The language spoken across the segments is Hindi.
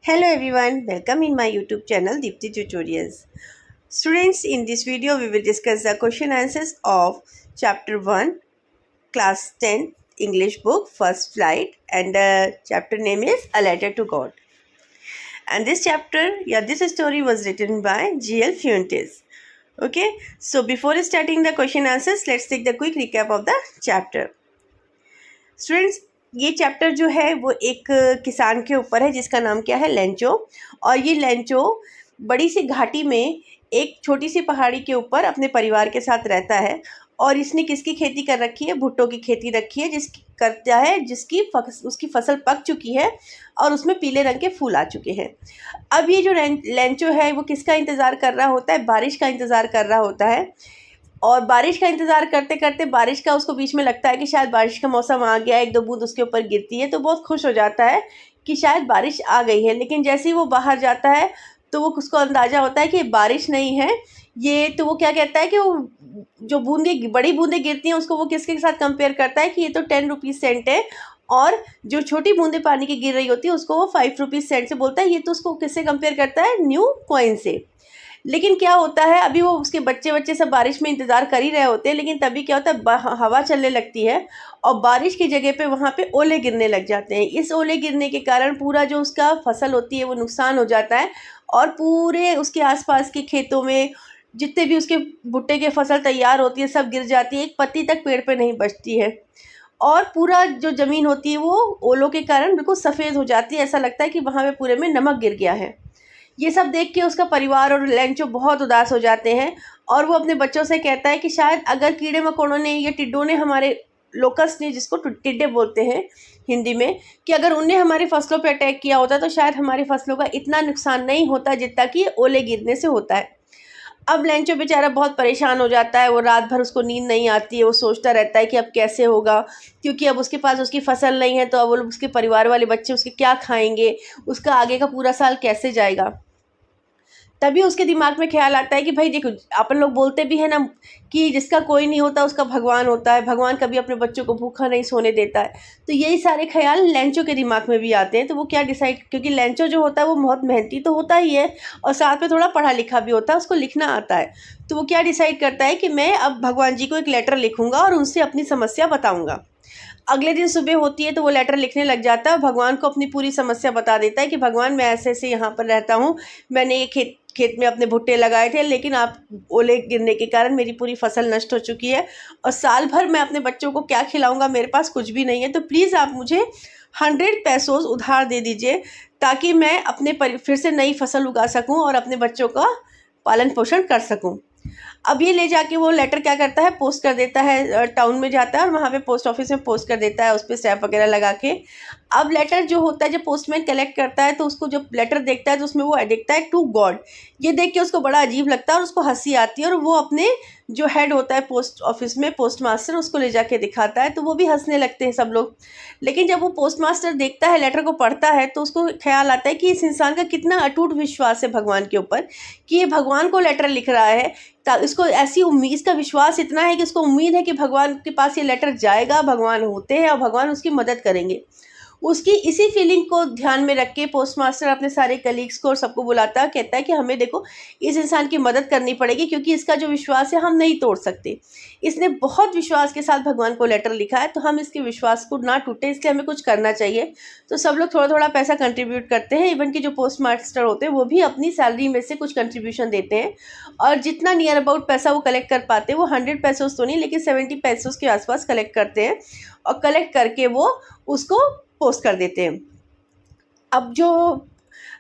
Hello everyone, welcome in my YouTube channel Deepti Tutorials. Students, in this video we will discuss the question answers of chapter 1, class 10 English book, first flight, and the chapter name is A Letter to God. And this story was written by G.L. Fuentes. Okay, so before starting the question answers, let's take the quick recap of the chapter. Students, ये चैप्टर जो है वो एक किसान के ऊपर है जिसका नाम क्या है, लेंचो। और ये लेंचो बड़ी सी घाटी में एक छोटी सी पहाड़ी के ऊपर अपने परिवार के साथ रहता है। और इसने किसकी खेती कर रखी है, भुट्टो की खेती रखी है, जिसकी उसकी फसल पक चुकी है और उसमें पीले रंग के फूल आ चुके हैं। अब ये जो लेंचो है वो किसका इंतज़ार कर रहा होता है, बारिश का इंतज़ार कर रहा होता है। और बारिश का इंतज़ार करते करते बारिश का उसको बीच में लगता है कि शायद बारिश का मौसम आ गया, एक दो बूंद उसके ऊपर गिरती है तो बहुत खुश हो जाता है कि शायद बारिश आ गई है। लेकिन जैसे ही वो बाहर जाता है तो वो उसको अंदाज़ा होता है कि बारिश नहीं है ये। तो वो क्या कहता है कि वो जो बड़ी बूंदें गिरती हैं उसको वो किसके साथ कंपेयर करता है कि ये तो 10 रुपीज़ सेंट है, और जो छोटी बूंदें पानी की गिर रही होती है उसको वो 5 रुपीज़ सेंट से बोलता है। ये तो उसको किससे कंपेयर करता है, न्यू कॉइन से। लेकिन क्या होता है, अभी वो उसके बच्चे सब बारिश में इंतज़ार कर ही रहे होते हैं, लेकिन तभी क्या होता है, हवा चलने लगती है और बारिश की जगह पे वहाँ पे ओले गिरने लग जाते हैं। इस ओले गिरने के कारण पूरा जो उसका फसल होती है वो नुकसान हो जाता है और पूरे उसके आसपास के खेतों में जितने भी उसके भुट्टे की फसल तैयार होती है सब गिर जाती है, एक पत्ती तक पेड़ पे नहीं बचती है। और पूरा जो ज़मीन होती है वो ओलों के कारण बिल्कुल सफ़ेद हो जाती है, ऐसा लगता है कि वहाँ पे पूरे में नमक गिर गया है। ये सब देख के उसका परिवार और लेंचो बहुत उदास हो जाते हैं और वो अपने बच्चों से कहता है कि शायद अगर कीड़े मकोड़ों ने या टिड्डों ने, हमारे लोकस्ट ने, जिसको टिड्डे बोलते हैं हिंदी में, कि अगर उनने हमारी फसलों पे अटैक किया होता तो शायद हमारी फसलों का इतना नुकसान नहीं होता जितना कि ओले गिरने से होता है। अब लेंचो बेचारा बहुत परेशान हो जाता है, वो रात भर उसको नींद नहीं आती है, वो सोचता रहता है कि अब कैसे होगा, क्योंकि अब उसके पास उसकी फसल नहीं है तो अब वो उसके परिवार वाले बच्चे उसके क्या खाएंगे, उसका आगे का पूरा साल कैसे जाएगा। तभी उसके दिमाग में ख्याल आता है कि भाई देखो, अपन लोग बोलते भी है ना कि जिसका कोई नहीं होता उसका भगवान होता है, भगवान कभी अपने बच्चों को भूखा नहीं सोने देता है। तो यही सारे ख्याल लेंचो के दिमाग में भी आते हैं। तो वो क्या डिसाइड, क्योंकि लेंचो जो होता है वो बहुत मेहनती तो होता ही है और साथ में थोड़ा पढ़ा लिखा भी होता है, उसको लिखना आता है। तो वो क्या डिसाइड करता है कि मैं अब भगवान जी को एक लेटर लिखूंगा और उनसे अपनी समस्या बताऊंगा। अगले दिन सुबह होती है तो वो लेटर लिखने लग जाता है, भगवान को अपनी पूरी समस्या बता देता है कि भगवान, मैं ऐसे ऐसे यहाँ पर रहता हूँ, मैंने ये खेत में अपने भुट्टे लगाए थे, लेकिन आप ओले गिरने के कारण मेरी पूरी फसल नष्ट हो चुकी है और साल भर मैं अपने बच्चों को क्या खिलाऊंगा, मेरे पास कुछ भी नहीं है। तो प्लीज़ आप मुझे 100 पैसोस उधार दे दीजिए ताकि मैं अपने फिर से नई फसल उगा सकूँ और अपने बच्चों का पालन पोषण कर सकूँ। अब ये ले जाके वो लेटर क्या करता है, पोस्ट कर देता है, टाउन में जाता है और वहाँ पे पोस्ट ऑफिस में पोस्ट कर देता है, उस पर स्टैम्प वगैरह लगा के। अब लेटर जो होता है, जब पोस्टमैन कलेक्ट करता है तो उसको जब लेटर देखता है तो उसमें वो देखता है टू गॉड। ये देख के उसको बड़ा अजीब लगता है और उसको हंसी आती है और वो अपने जो हेड होता है पोस्ट ऑफिस में, पोस्ट मास्टर, उसको ले जाके दिखाता है तो वो भी हंसने लगते हैं सब लोग। लेकिन जब वो पोस्ट मास्टर देखता है, लेटर को पढ़ता है, तो उसको ख्याल आता है कि इस इंसान का कितना अटूट विश्वास है भगवान के ऊपर, कि ये भगवान को लेटर लिख रहा है। इसको ऐसी उम्मीद, इसका विश्वास इतना है कि उसको उम्मीद है कि भगवान के पास ये लेटर जाएगा, भगवान होते हैं और भगवान उसकी मदद करेंगे। उसकी इसी फीलिंग को ध्यान में रख के पोस्ट मास्टर अपने सारे कलीग्स को और सबको बुलाता है, कहता है कि हमें देखो इस इंसान की मदद करनी पड़ेगी क्योंकि इसका जो विश्वास है हम नहीं तोड़ सकते। इसने बहुत विश्वास के साथ भगवान को लेटर लिखा है तो हम इसके विश्वास को ना टूटे, इसलिए हमें कुछ करना चाहिए। तो सब लोग थोड़ा थोड़ा पैसा कंट्रीब्यूट करते हैं, इवन कि जो पोस्ट मास्टर होते हैं वो भी अपनी सैलरी में से कुछ कंट्रीब्यूशन देते हैं और जितना नियर अबाउट पैसा वो कलेक्ट कर पाते हैं, वो 100 पैसोस तो नहीं लेकिन 70 पैसोस के आसपास कलेक्ट करते हैं और कलेक्ट करके वो उसको पोस्ट कर देते हैं। अब जो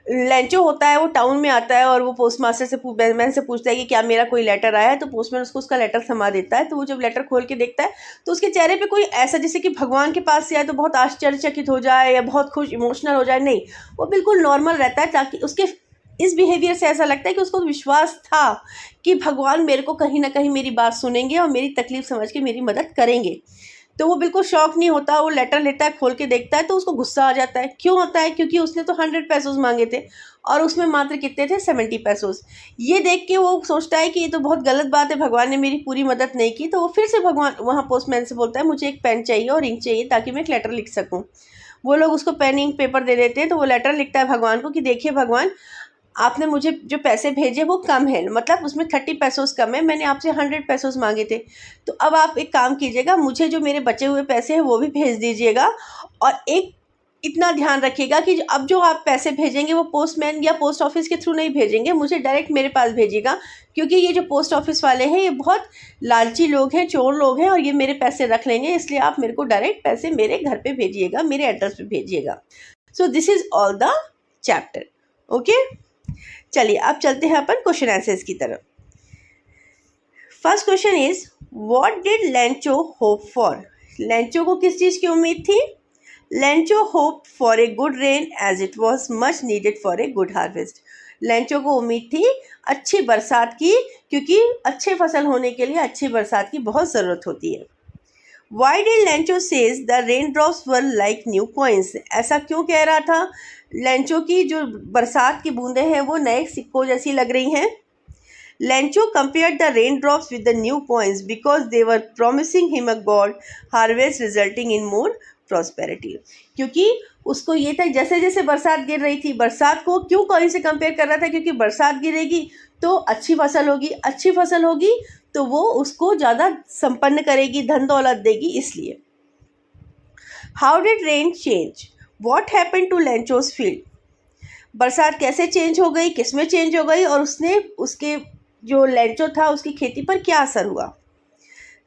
लेंचो होता है वो टाउन में आता है और वो पोस्ट मास्टर से मैन से पूछता है कि क्या मेरा कोई लेटर आया है। तो पोस्टमैन उसको उसका लेटर थमा देता है। तो वो जब लेटर खोल के देखता है तो उसके चेहरे पे कोई ऐसा जैसे कि भगवान के पास से आए तो बहुत आश्चर्यचकित हो जाए या बहुत खुश इमोशनल हो जाए, नहीं, वो बिल्कुल नॉर्मल रहता है, ताकि उसके इस बिहेवियर से ऐसा लगता है कि उसको विश्वास था कि भगवान मेरे को कहीं ना कहीं मेरी बात सुनेंगे और मेरी तकलीफ समझ के मेरी मदद करेंगे। तो वो बिल्कुल शॉक नहीं होता, वो लेटर लेता है, खोल के देखता है तो उसको गुस्सा आ जाता है। क्यों होता है? क्योंकि उसने तो 100 पैसोस मांगे थे और उसमें मात्र कितने थे, 70 पैसोस। ये देख के वो सोचता है कि ये तो बहुत गलत बात है, भगवान ने मेरी पूरी मदद नहीं की। तो वो फिर से भगवान वहाँ पोस्टमैन से बोलता है मुझे एक पेन चाहिए और इंक चाहिए ताकि मैं एक लेटर लिख सकूँ। वो लोग उसको पेन इंक पेपर दे देते हैं, तो वो लेटर लिखता है भगवान को कि देखिए भगवान, आपने मुझे जो पैसे भेजे वो कम है, मतलब उसमें 30 पैसोस कम है, मैंने आपसे 100 पैसोस मांगे थे, तो अब आप एक काम कीजिएगा, मुझे जो मेरे बचे हुए पैसे हैं वो भी भेज दीजिएगा, और एक इतना ध्यान रखिएगा कि अब जो आप पैसे भेजेंगे वो पोस्टमैन या पोस्ट ऑफिस के थ्रू नहीं भेजेंगे, मुझे डायरेक्ट मेरे पास भेजिएगा, क्योंकि ये जो पोस्ट ऑफिस वाले हैं ये बहुत लालची लोग हैं, चोर लोग हैं, और ये मेरे पैसे रख लेंगे, इसलिए आप मेरे को डायरेक्ट पैसे मेरे घर पे भेजिएगा, मेरे एड्रेस पे भेजिएगा। So this is all the chapter. Okay, चलिए अब चलते हैं अपन क्वेश्चन आंसर्स की तरफ। First question is, what did Lencho hope for? Lencho को किस चीज़ की उम्मीद थी? Lencho hope for a good rain as it was much needed for a good harvest. Lencho को उम्मीद थी अच्छी बरसात की, क्योंकि अच्छे फसल होने के लिए अच्छी बरसात की बहुत ज़रूरत होती है। Why did Lencho says the raindrops were like new coins? ऐसा क्यों कह रहा था? लेंचो की जो बरसात की बूंदें हैं वो नए सिक्कों जैसी लग रही हैं। Lencho compared the raindrops with the new coins because they were promising him a God harvest resulting in more prosperity. क्योंकि उसको ये था, जैसे जैसे बरसात गिर रही थी, बरसात को क्यों कॉइन से कंपेयर कर रहा था? क्योंकि बरसात गिरेगी तो अच्छी फसल होगी, अच्छी फसल होगी तो वो उसको ज़्यादा संपन्न करेगी, धन दौलत देगी, इसलिए। How did rain change? What happen to Lencho's field? बरसात कैसे चेंज हो गई, किस में चेंज हो गई, और उसने उसके जो लेंचो था उसकी खेती पर क्या असर हुआ?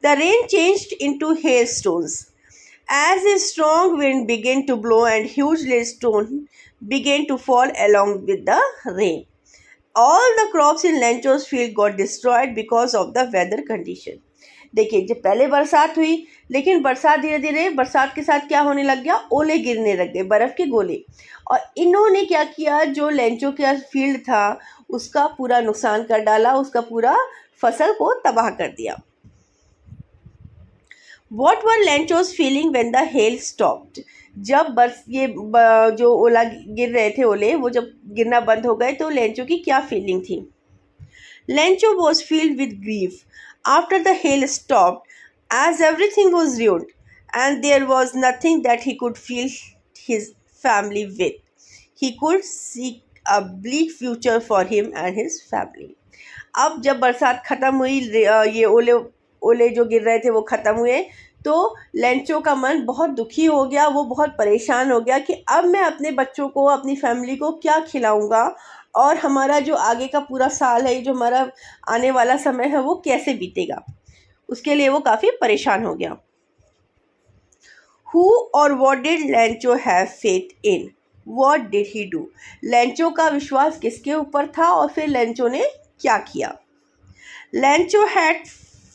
The rain changed into hail stones as a strong wind began to blow and huge lead stone began to fall along with the rain. All the crops in Lencho's field got destroyed because of the weather condition. देखिए, जब पहले बरसात हुई, लेकिन बरसात धीरे धीरे बरसात के साथ क्या होने लग गया? ओले गिरने लग गए, बर्फ़ के गोले, और इन्होंने क्या किया, जो लेंचो का फील्ड था उसका पूरा नुकसान कर डाला, उसका पूरा फसल को तबाह कर दिया। What were Lencho's feeling when the hail stopped? जब जो ओला गिर रहे थे, ओले वो जब गिरना बंद हो गए तो लेंचो की क्या फीलिंग थी? Lencho was filled with grief after the hail stopped, as everything was ruined and there was nothing that he could fill his family with. He could seek a bleak future for him and his family. अब जब बरसात ख़त्म हुई, ये ओले जो गिर रहे थे वो ख़त्म हुए, तो लेंचो का मन बहुत दुखी हो गया, वो बहुत परेशान हो गया कि अब मैं अपने बच्चों को, अपनी फैमिली को क्या खिलाऊंगा, और हमारा जो आगे का पूरा साल है, जो हमारा आने वाला समय है, वो कैसे बीतेगा। उसके लिए वो काफ़ी परेशान हो गया। Who or what did Lencho have faith in? What did he do? Lencho का विश्वास किसके ऊपर था और फिर लेंचो ने क्या किया? Lencho had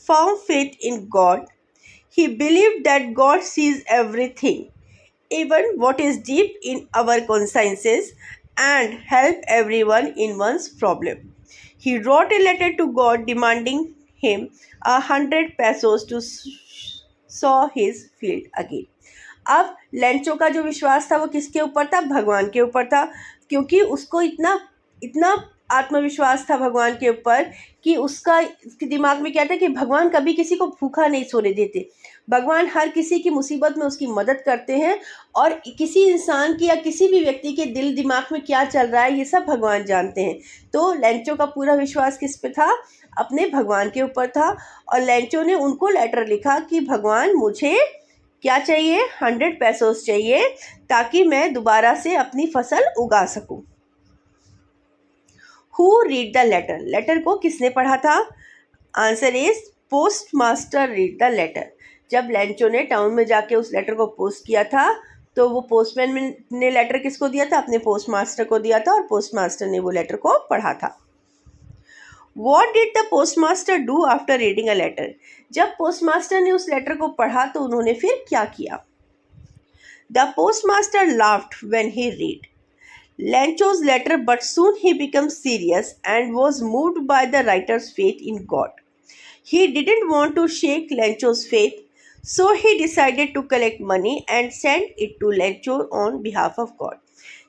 found faith in God. He believed that God sees everything, even what is deep in our consciences, and help everyone in one's problem. He wrote a letter to God demanding him 100 pesos to sow his field again. अब लेंचो का जो विश्वास था वो किसके ऊपर था? भगवान के ऊपर था, क्योंकि उसको इतना आत्मविश्वास था भगवान के ऊपर कि उसके दिमाग में क्या था कि भगवान कभी किसी को भूखा नहीं सोने देते, भगवान हर किसी की मुसीबत में उसकी मदद करते हैं, और किसी इंसान की या किसी भी व्यक्ति के दिल दिमाग में क्या चल रहा है ये सब भगवान जानते हैं। तो लेंचो का पूरा विश्वास किस पे था? अपने भगवान के ऊपर था, और लेंचो ने उनको लेटर लिखा कि भगवान मुझे क्या चाहिए? 100 पैसोस चाहिए, ताकि मैं दोबारा से अपनी फसल उगा सकूं। Who read the letter? Letter को किसने पढ़ा था? Answer is post master read the letter. जब लेंचो ने टाउन में जाके उस लेटर को पोस्ट किया था, तो वो पोस्टमैन ने लेटर किसको दिया था? अपने पोस्ट मास्टर को दिया था, और पोस्ट मास्टर ने वो लेटर को पढ़ा था। What did the postmaster do after reading a letter? जब पोस्ट मास्टर ने उस लेटर को पढ़ा तो उन्होंने फिर क्या किया? The postmaster laughed when he read Lencho's letter, but soon he became serious and was moved by the writer's faith in God. He didn't want to shake Lencho's faith, so he decided to collect money and send it to Lencho on behalf of God.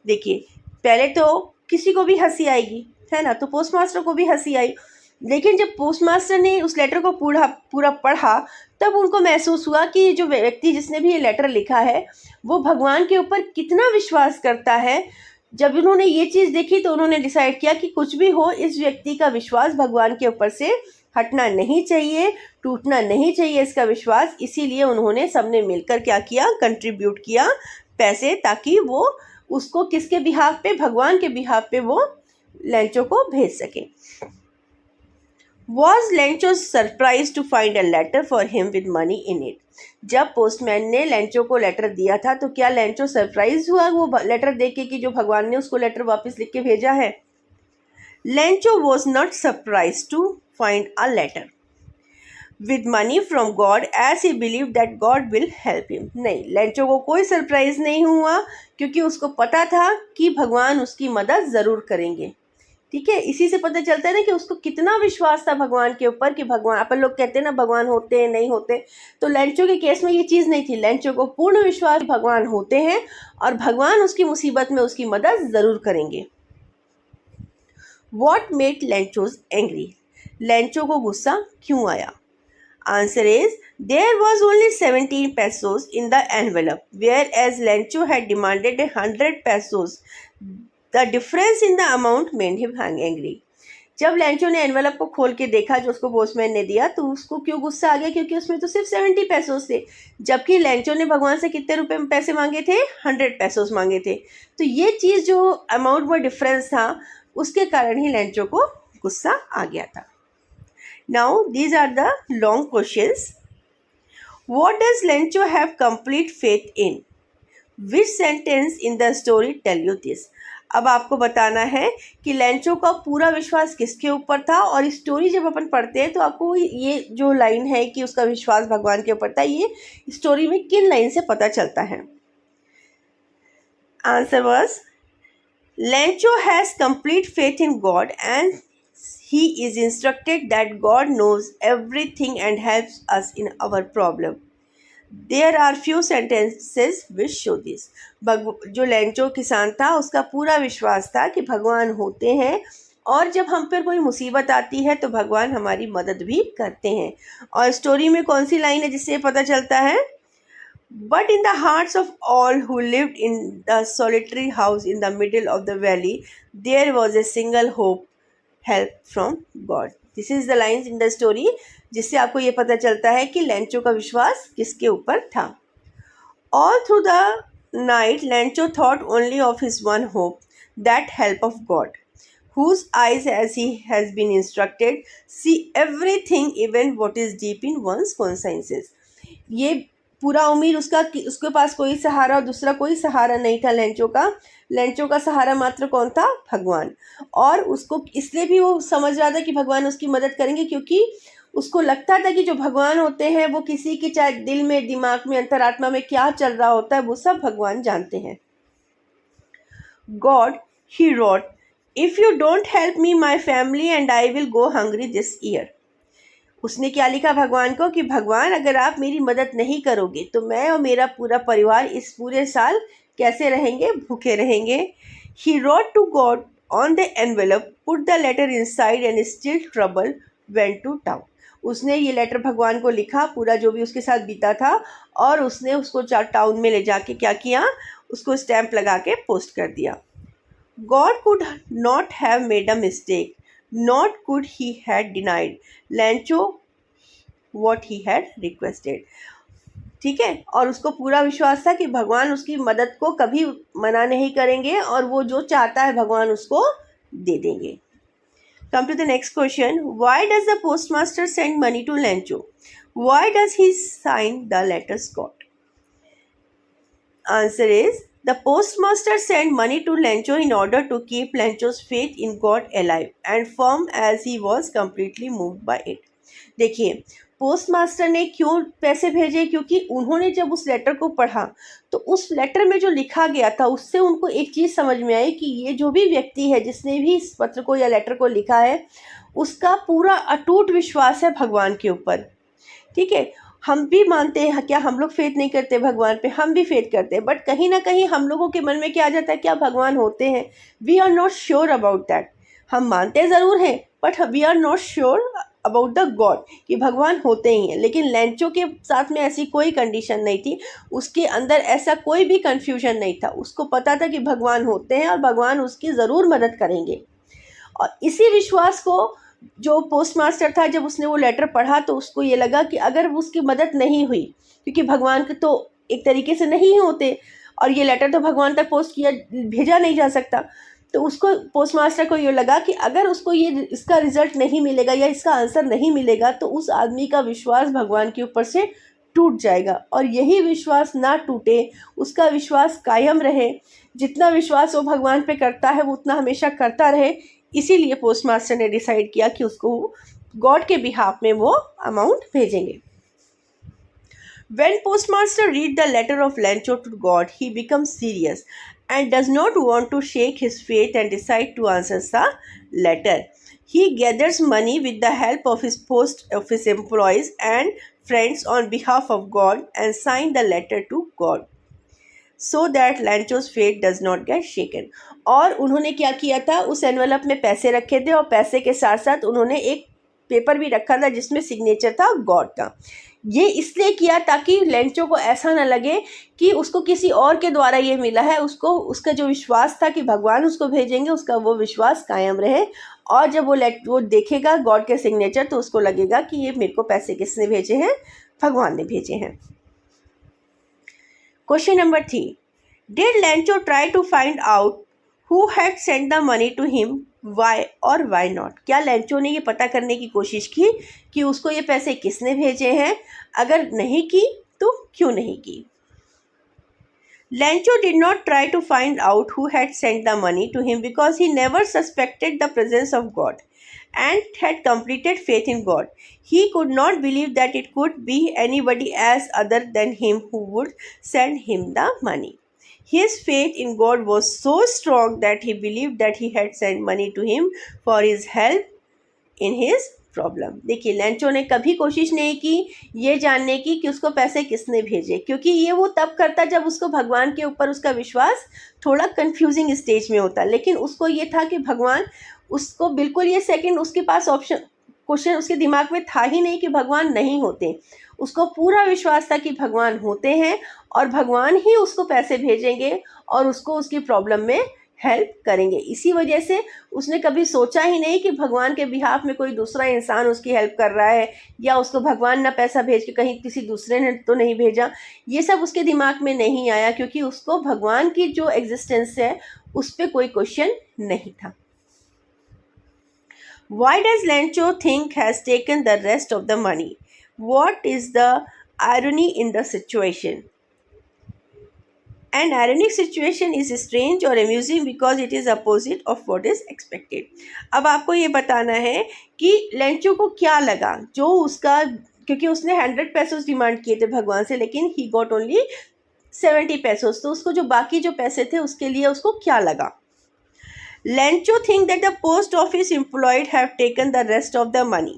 देखिए, पहले तो किसी को भी हंसी आएगी, है ना, तो पोस्ट मास्टर को भी हंसी आई, लेकिन जब पोस्ट मास्टर ने उस लेटर को पूरा पूरा पढ़ा तब उनको महसूस हुआ कि ये जो व्यक्ति जिसने भी ये लेटर लिखा है वो भगवान के ऊपर कितना विश्वास करता है। जब उन्होंने ये चीज़ देखी तो उन्होंने डिसाइड किया कि कुछ भी हो, इस व्यक्ति का विश्वास भगवान के ऊपर से हटना नहीं चाहिए, टूटना नहीं चाहिए इसका विश्वास। इसीलिए उन्होंने सबने मिलकर क्या किया, कंट्रीब्यूट किया पैसे, ताकि वो उसको किसके बिहाफ पे, भगवान के बिहाफ पे वो लेंचो को भेज सके। Was Lencho surprised to find a letter for him with money in it? जब पोस्टमैन ने लेंचो को लेटर दिया था तो क्या लेंचो सरप्राइज हुआ वो लेटर देख के कि जो भगवान ने उसको लेटर वापस लिख के भेजा है? Lencho was not surprised to find a letter with money from God as he believed that God will help him. नहीं, लेंचो को कोई सरप्राइज नहीं हुआ क्योंकि उसको पता था कि भगवान उसकी मदद ज़रूर करेंगे। ठीक है, इसी से पता चलता है ना कि उसको कितना विश्वास था भगवान के ऊपर कि भगवान, अपन लोग कहते हैं ना भगवान होते हैं नहीं होते, तो लेंचो के केस में ये चीज़ नहीं थी। लेंचो को पूर्ण विश्वास भगवान होते हैं और भगवान उसकी मुसीबत में उसकी मदद ज़रूर करेंगे। What made Lencho's angry? Lencho को गुस्सा क्यों आया? Answer is, there was only 17 pesos in the envelope, whereas Lencho had demanded 100 pesos. The difference in the amount made him angry. जब लेंचो ने एनवेलप को खोल के देखा जो उसको पोस्टमैन ने दिया तो उसको क्यों गुस्सा आ गया, क्योंकि उसमें तो सिर्फ 70 पैसोस थे, जबकि लेंचो ने भगवान से कितने रुपए पैसे मांगे थे, 100 पैसोस मांगे थे। तो ये चीज़ जो अमाउंट में डिफरेंस था उसके कारण ही लेंचो को गुस्सा आ गया था। Now these are the long questions. What does Lencho have complete faith in? Which sentence in the story tell you this? अब आपको बताना है कि लेंचो का पूरा विश्वास किसके ऊपर था, और स्टोरी जब अपन पढ़ते हैं तो आपको ये जो लाइन है कि उसका विश्वास भगवान के ऊपर था, ये स्टोरी में किन लाइन से पता चलता है? Answer was, Lencho has complete faith in God and he is instructed that God knows everything and helps us in our problem. There are few sentences which show this. जो लेंचो किसान था उसका पूरा विश्वास था कि भगवान होते हैं और जब हम पर कोई मुसीबत आती है तो भगवान हमारी मदद भी करते हैं। और स्टोरी में कौन सी लाइन है जिससे पता चलता है? But in the hearts of all who lived in the solitary house in the middle of the valley, there was a single hope, help from God. This is the lines in the story जिससे आपको ये पता चलता है कि लेंचो का विश्वास किसके ऊपर था। All through the night, Lencho thought only of his one hope, that help of God, whose eyes, as he has been instructed, see everything, even what is deep in one's consciences. ये पूरा उम्मीद उसके पास कोई सहारा और दूसरा कोई सहारा नहीं था लेंचो का सहारा मात्र कौन था? भगवान। और उसको इसलिए भी वो समझ रहा था कि भगवान उसकी मदद करेंगे क्योंकि उसको लगता था कि जो भगवान होते हैं वो किसी के चाहे दिल में, दिमाग में, अंतरात्मा में क्या चल रहा होता है वो सब भगवान जानते हैं। God, he wrote, if you don't help me, my family and I will go hungry this year. उसने क्या लिखा भगवान को कि भगवान अगर आप मेरी मदद नहीं करोगे तो मैं और मेरा पूरा परिवार इस पूरे साल कैसे रहेंगे? भूखे रहेंगे। He wrote to God on the envelope, put the letter inside and still trouble went to town. उसने ये लेटर भगवान को लिखा, पूरा जो भी उसके साथ बीता था, और उसने उसको टाउन में ले जाके क्या किया? उसको स्टैंप लगा के पोस्ट कर दिया। God could not have made a mistake. Not could he had denied Lencho what he had requested. ठीक है, और उसको पूरा विश्वास था कि भगवान उसकी मदद को कभी मना नहीं करेंगे और वो जो चाहता है भगवान उसको दे देंगे। Come to the next question. Why does the postmaster send money to Lencho? Why does he sign the letter Scott? Answer is, the postmaster sent money to Lencho in order to keep Lencho's faith in God alive and firm as he was completely moved by it. देखिए, पोस्टमास्टर ने क्यों पैसे भेजे? क्योंकि उन्होंने जब उस लेटर को पढ़ा तो उस लेटर में जो लिखा गया था उससे उनको एक चीज़ समझ में आई कि ये जो भी व्यक्ति है जिसने भी इस पत्र को या लेटर को लिखा है उसका पूरा अटूट विश्वास है भगवान के ऊपर। ठीक है, हम भी मानते हैं, क्या हम लोग फेथ नहीं करते भगवान पे? हम भी फेथ करते हैं, बट कहीं ना कहीं हम लोगों के मन में क्या आ जाता है, क्या भगवान होते हैं? We are not sure about that. हम मानते ज़रूर हैं but we are not sure about the god कि भगवान होते ही हैं। लेकिन लेंचो के साथ में ऐसी कोई कंडीशन नहीं थी, उसके अंदर ऐसा कोई भी कन्फ्यूजन नहीं था। उसको पता था कि भगवान होते हैं और भगवान उसकी ज़रूर मदद करेंगे। और इसी विश्वास को जो पोस्ट मास्टर था, जब उसने वो लेटर पढ़ा तो उसको ये लगा कि अगर उसकी मदद नहीं हुई, क्योंकि भगवान के तो एक तरीके से नहीं होते और ये लेटर तो भगवान तक भेजा नहीं जा सकता, तो उसको पोस्ट मास्टर को ये लगा कि अगर उसको ये इसका रिजल्ट नहीं मिलेगा या इसका आंसर नहीं मिलेगा तो उस आदमी का विश्वास भगवान के ऊपर से टूट जाएगा। और यही विश्वास ना टूटे, उसका विश्वास कायम रहे, जितना विश्वास वो भगवान पे करता है वो उतना हमेशा करता रहे। इसीलिए पोस्ट मास्टर ने डिसाइड किया कि उसको गॉड के बिहाफ में वो अमाउंट भेजेंगे। When postmaster read the letter of Lancho to God, he becomes serious and does not want to shake his faith and decide to answer the letter. He gathers money with the help of his post office employees and friends on behalf of God and sign the letter to God so that Lancho's faith does not get shaken. और उन्होंने क्या किया था, उस एनवलप में पैसे रखे थे और पैसे के साथ साथ उन्होंने एक पेपर भी रखा था जिसमें सिग्नेचर था गॉड का। ये इसलिए किया ताकि लेंचो को ऐसा ना लगे कि उसको किसी और के द्वारा ये मिला है, उसको उसका जो विश्वास था कि भगवान उसको भेजेंगे, उसका वो विश्वास कायम रहे। और जब वो देखेगा गॉड के सिग्नेचर तो उसको लगेगा कि ये मेरे को पैसे किसने भेजे हैं, भगवान ने भेजे हैं। Question number 3, did Lencho try to find out who had sent the money to him, why और वाई नॉट? क्या लेंचो ने ये पता करने की कोशिश की कि उसको ये पैसे किसने भेजे हैं? अगर नहीं की तो क्यों नहीं की? Lancho did not try to find out who had sent the money to him because he never suspected the presence of God and had completed faith in God. He could not believe that it could be anybody else other than him who would send him the money. His faith in God was so strong that he believed that he had sent money to him for his help in his problem. देखिए, लेंचो ने कभी कोशिश नहीं की ये जानने की कि उसको पैसे किसने भेजे, क्योंकि ये वो तब करता जब उसको भगवान के ऊपर उसका विश्वास थोड़ा कंफ्यूजिंग स्टेज में होता। लेकिन उसको ये था कि भगवान, उसको बिल्कुल ये सेकंड उसके पास क्वेश्चन उसके दिमाग में था ही नहीं कि भगवान नहीं होते। उसको पूरा विश्वास था कि भगवान होते हैं और भगवान ही उसको पैसे भेजेंगे और उसको उसकी प्रॉब्लम में हेल्प करेंगे। इसी वजह से उसने कभी सोचा ही नहीं कि भगवान के बिहाफ में कोई दूसरा इंसान उसकी हेल्प कर रहा है या उसको भगवान ना पैसा भेज के कहीं किसी दूसरे ने तो नहीं भेजा। ये सब उसके दिमाग में नहीं आया क्योंकि उसको भगवान की जो एग्जिस्टेंस है उस पर कोई क्वेश्चन नहीं था। Why does Lancho think has taken the rest of the money? What is the irony in the situation? An ironic situation is strange or amusing because it is opposite of what is expected. अब आपको ये बताना है कि लेंचो को क्या लगा जो उसका, क्योंकि उसने 100 पैसोस डिमांड किए थे भगवान से, लेकिन ही गॉट ओनली 70 पैसोस। तो उसको जो बाकी जो पैसे थे उसके लिए उसको क्या लगा? Lancho think that the post office employee have taken the rest of the money,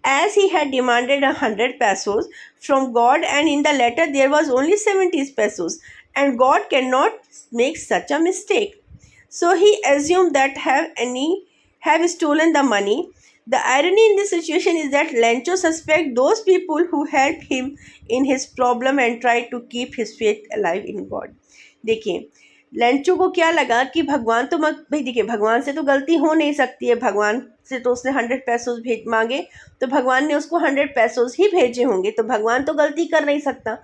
as he had demanded 100 pesos from God, and in the letter there was only 70 pesos, and God cannot make such a mistake. So he assumed that have stolen the money. The irony in this situation is that Lancho suspect those people who helped him in his problem and tried to keep his faith alive in God. देखिए, लेंचो को क्या लगा कि भगवान तो भाई देखिए, भगवान से तो गलती हो नहीं सकती है। भगवान से तो उसने 100 पैसोस मांगे तो भगवान ने उसको 100 पैसोस ही भेजे होंगे, तो भगवान तो गलती कर नहीं सकता।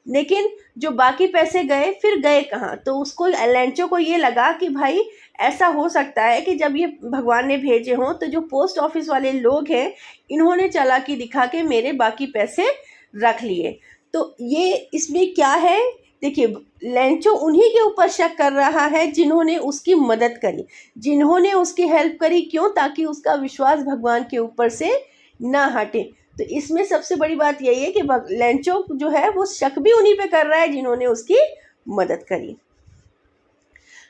लेकिन जो बाकी पैसे गए, फिर गए कहाँ? तो उसको, लेंचो को ये लगा कि भाई ऐसा हो सकता है कि जब ये भगवान ने भेजे हों तो जो पोस्ट ऑफिस वाले लोग हैं इन्होंने चालाकी दिखा के मेरे बाकी पैसे रख लिए। तो ये इसमें क्या है? देखिए, लेंचो उन्हीं के ऊपर शक कर रहा है जिन्होंने उसकी मदद करी, जिन्होंने उसकी हेल्प करी। क्यों? ताकि उसका विश्वास भगवान के ऊपर से ना हटे। तो इसमें सबसे बड़ी बात यही है कि लेंचो जो है वो शक भी उन्हीं पे कर रहा है जिन्होंने उसकी मदद करी।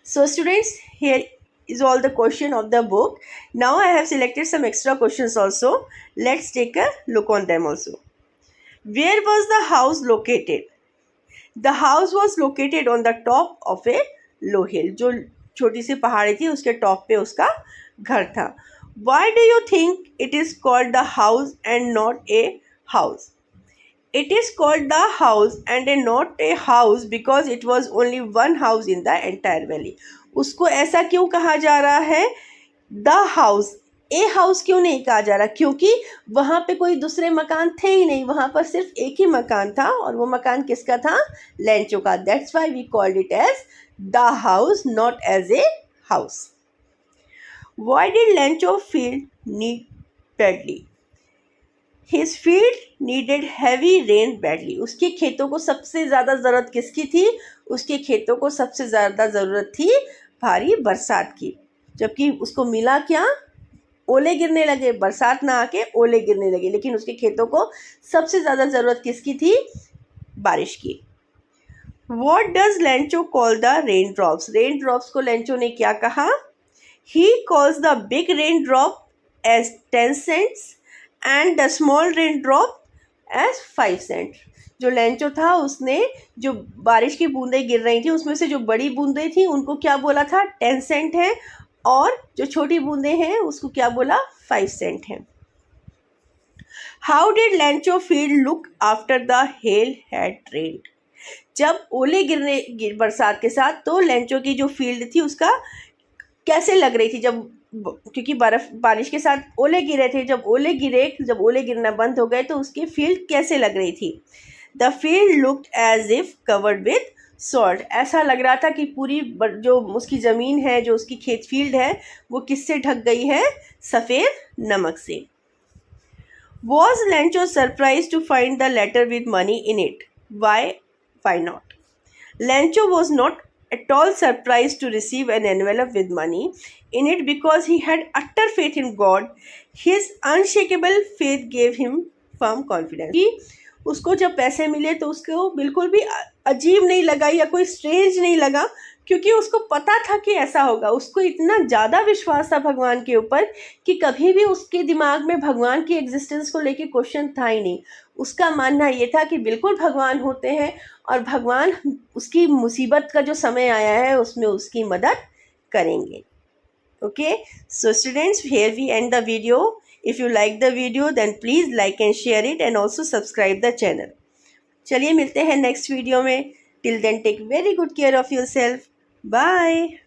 सो students, here is all the question of the book. Now I have selected some extra questions also. Let's take a look on them also. Where was the house located? The house was located on the top of a low hill. जो छोटी सी पहाड़ी थी, उसके टॉप पे उसका घर था. Why do you think it is called the house and not a house? It is called the house and not a house because it was only one house in the entire valley. उसको ऐसा क्यों कहा जा रहा है? द हाउस, ए हाउस क्यों नहीं कहा जा रहा? क्योंकि वहाँ पे कोई दूसरे मकान थे ही नहीं, वहाँ पर सिर्फ एक ही मकान था और वो मकान किसका था? लेंचो का. That's why we called it as the house, not as a house. Why did Lencho field need badly? His field needed heavy rain badly. उसके खेतों को सबसे ज़्यादा ज़रूरत किसकी थी? उसके खेतों को सबसे ज़्यादा ज़रूरत थी भारी बरसात की. जबकि उसको मिला क्या? ओले गिरने लगे. बरसात ना आके ओले गिरने लगे, लेकिन उसके खेतों को सबसे ज़्यादा ज़रूरत किसकी थी? बारिश की. What does Lencho call the raindrops? Raindrops को लेंचो ने क्या कहा? He calls the big raindrop as 10 cents and the small raindrop as 5 cents. जो लेंचो था उसने जो बारिश की बूंदें गिर रही थी उसमें से जो बड़ी बूंदें थी उनको क्या बोला था? 10 सेंट है, और जो छोटी बूंदें हैं उसको क्या बोला? 5 सेंट है. How did Lencho field look after the hail had rained? जब ओले गिरने बरसात के साथ तो लेंचो की जो फील्ड थी उसका कैसे लग रही थी? जब क्योंकि बारिश के साथ ओले गिरे थे, जब ओले गिरना बंद हो गए तो उसकी फील्ड कैसे लग रही थी? The field looked as if covered with salt. ऐसा लग रहा था कि पूरी जो उसकी ज़मीन है, जो उसकी खेत फील्ड है, वो किससे ढक गई है? सफ़ेद नमक से. Was Lencho surprised to find the letter with money in it? Why not? Lencho was not at all surprised to receive an envelope with money in it because he had utter faith in God. His unshakable faith gave him firm confidence. कि उसको जब पैसे मिले तो उसको बिल्कुल भी अजीब नहीं लगा या कोई स्ट्रेंज नहीं लगा, क्योंकि उसको पता था कि ऐसा होगा. उसको इतना ज़्यादा विश्वास था भगवान के ऊपर कि कभी भी उसके दिमाग में भगवान की एग्जिस्टेंस को लेके क्वेश्चन था ही नहीं. उसका मानना ये था कि बिल्कुल भगवान होते हैं और भगवान उसकी मुसीबत का जो समय आया है उसमें उसकी मदद करेंगे. Okay, so students, here we end the video. If you like the video then please like and share it and also subscribe the channel. चलिए मिलते हैं नेक्स्ट वीडियो में. Till then take very good care of yourself. Bye.